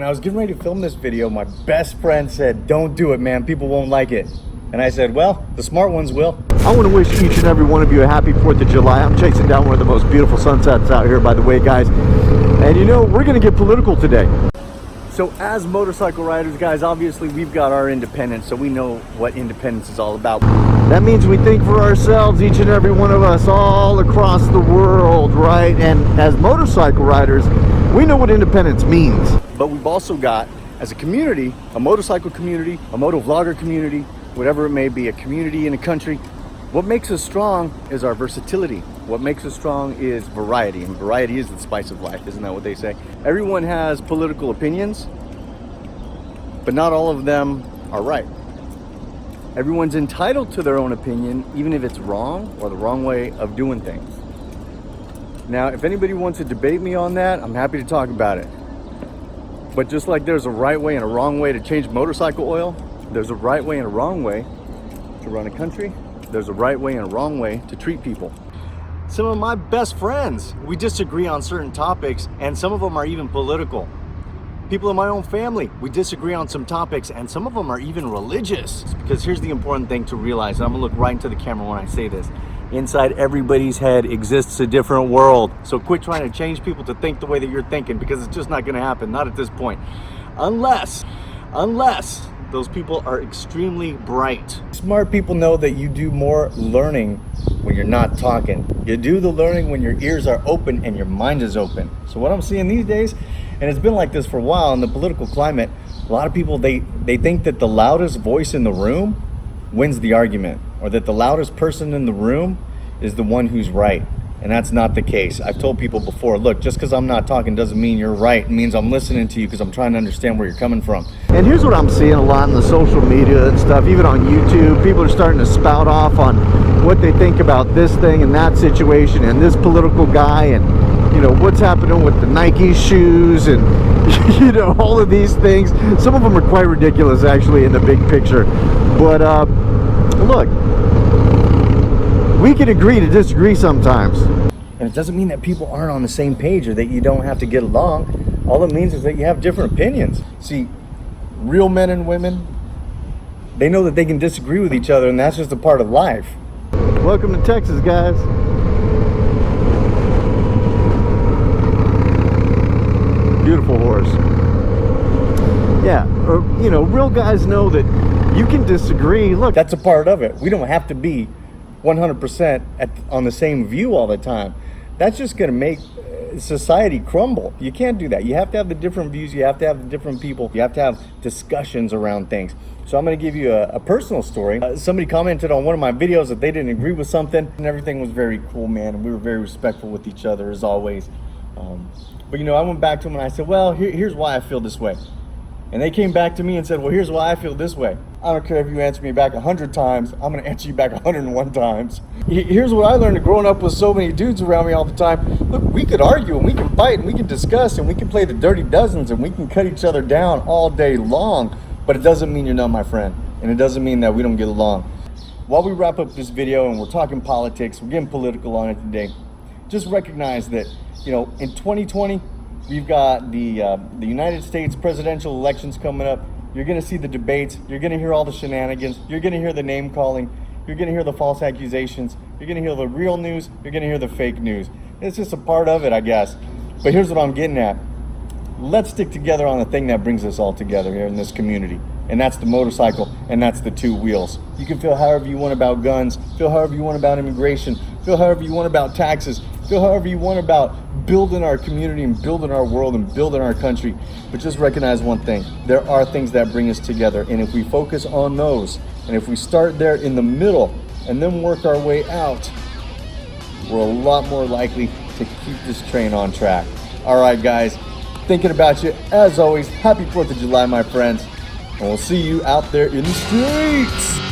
when I was getting ready to film this video, my best friend said, don't do it, man, people won't like it. And I said, well, the smart ones will. I want to wish each and every one of you a happy 4th of July. I'm chasing down one of the most beautiful sunsets out here, by the way, guys. And you know, we're going to get political today. So as motorcycle riders, guys, obviously we've got our independence, so we know what independence is all about. That means we think for ourselves, each and every one of us, all across the world, right? And as motorcycle riders, we know what independence means. But we've also got, as a community, a motorcycle community, a moto vlogger community, whatever it may be, a community in a country. What makes us strong is our versatility. What makes us strong is variety, and variety is the spice of life. Isn't that what they say? Everyone has political opinions, but not all of them are right. Everyone's entitled to their own opinion, even if it's wrong or the wrong way of doing things. Now, if anybody wants to debate me on that, I'm happy to talk about it. But just like there's a right way and a wrong way to change motorcycle oil, there's a right way and a wrong way to run a country. There's a right way and a wrong way to treat people. Some of my best friends, we disagree on certain topics, and some of them are even political. People in my own family, we disagree on some topics, and some of them are even religious. Because here's the important thing to realize, and I'm gonna look right into the camera when I say this. Inside everybody's head exists a different world. So quit trying to change people to think the way that you're thinking, because it's just not gonna happen, not at this point. Unless those people are extremely bright. Smart people know that you do more learning when you're not talking. You do the learning when your ears are open and your mind is open. So what I'm seeing these days, and it's been like this for a while in the political climate, a lot of people, they think that the loudest voice in the room wins the argument, or that the loudest person in the room is the one who's right. And that's not the case. I've told people before, look, just because I'm not talking doesn't mean you're right. It means I'm listening to you because I'm trying to understand where you're coming from. And here's what I'm seeing a lot in the social media and stuff, even on YouTube. People are starting to spout off on what they think about this thing and that situation and this political guy, and you know, what's happening with the Nike shoes and you know, all of these things. Some of them are quite ridiculous actually in the big picture. But look, we can agree to disagree sometimes. And it doesn't mean that people aren't on the same page or that you don't have to get along. All it means is that you have different opinions. See, real men and women, they know that they can disagree with each other, and that's just a part of life. Welcome to Texas, guys. Beautiful horse. Yeah, you know, real guys know that you can disagree. Look, that's a part of it. We don't have to be 100% on the same view all the time. That's just going to make society crumble. You can't do that. You have to have the different views. You have to have the different people. You have to have discussions around things. So I'm going to give you a personal story. Somebody commented on one of my videos that they didn't agree with something, and everything was very cool, man, and we were very respectful with each other as always. But you know, I went back to them and I said, well, here's why I feel this way. And they came back to me and said, well, here's why I feel this way. I don't care if you answer me back 100 times, I'm gonna answer you back 101 times. Here's what I learned growing up with so many dudes around me all the time. Look, we could argue and we can fight and we can discuss and we can play the dirty dozens and we can cut each other down all day long, but it doesn't mean you're not my friend. And it doesn't mean that we don't get along. While we wrap up this video and we're talking politics, we're getting political on it today, just recognize that, you know, in 2020, we've got the United States presidential elections coming up. You're going to see the debates. You're going to hear all the shenanigans. You're going to hear the name calling. You're going to hear the false accusations. You're going to hear the real news. You're going to hear the fake news. It's just a part of it, I guess. But here's what I'm getting at. Let's stick together on the thing that brings us all together here in this community. And that's the motorcycle, and that's the two wheels. You can feel however you want about guns, feel however you want about immigration, feel however you want about taxes, feel however you want about building our community and building our world and building our country. But just recognize one thing. There are things that bring us together. And if we focus on those, and if we start there in the middle and then work our way out, we're a lot more likely to keep this train on track. All right, guys, thinking about you. As always, happy 4th of July, my friends. And we'll see you out there in the streets.